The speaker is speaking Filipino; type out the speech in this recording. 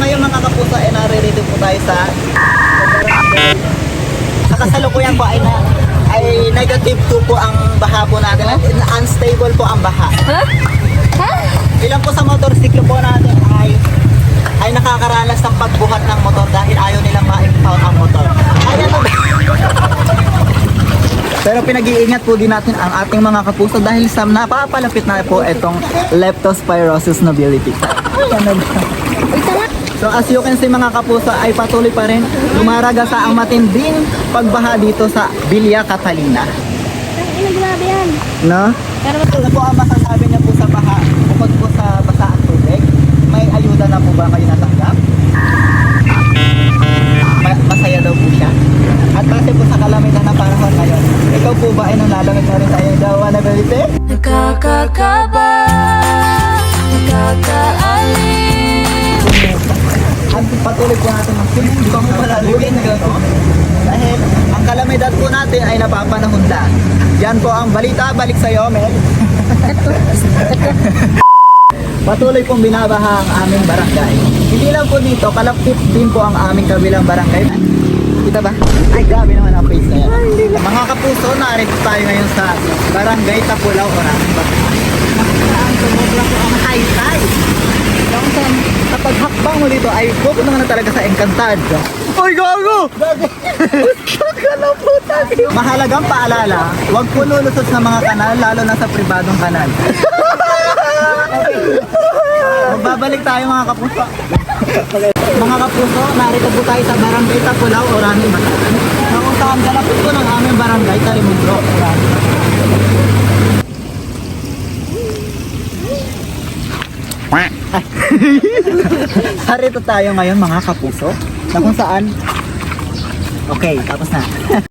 ngayon mga kapuso ay naririto po tayo sa kasalukuyan po ay negative 2 po ang baha po natin at unstable po ang baha. Ilan po sa motorsiklo po natin ay nakakaranas ng pagbuhat ng motor dahil ayaw nilang ma-impound ang motor. Ayan po. Pero pinag-iingat po din natin ang ating mga kapuso dahil sa napapalapit na po itong leptospirosis nobility. So as you can see mga kapuso ay patuloy pa rin lumaraga sa ang matinding pagbaha dito sa Villa Catalina. Grabe yan. No? Pero Ano po ang masasabi niya po sa baha? Bukod po sa basa at tubig, may ayuda na po ba kayo natanggap? Masaya daw po siya. At base po sa kalamidad na panahon ngayon, ikaw po ba ay nalalamig na rin tayo daw na balite? nakakakaba, nakakaalim. At patuloy po natin mag-swimming. Di ba mo malaluin? Dahil ang kalamidad po natin ay napapanahon lang. Yan po ang balita. Balik sa'yo, Mel. Patuloy pong binabaha ang aming barangay. Hindi lang po dito, kalapit din po ang aming kabilang barangay. Kita ba? Ay, grabe naman ang face na yan. Mga kapuso, narito tayo ngayon sa barangay Tapulaw, Orange. Ang tumubla po ang high tide. Kung saan kapag hakbang mo dito ay pupunta ka na talaga sa Encantadia. Ay, gago! Mahalagang paalala, huwag po lulusot sa mga kanal, lalo na sa pribadong kanal. Magbabalik tayo mga kapuso. Mga kapuso, narito po tayo sa barangay Tapulaw, Orani, Bataan. Na kung saan kalapit po ng aming barangay, Tarimundro, Orani, Bataan. Narito tayo ngayon mga kapuso, na kung saan, okay, tapos na.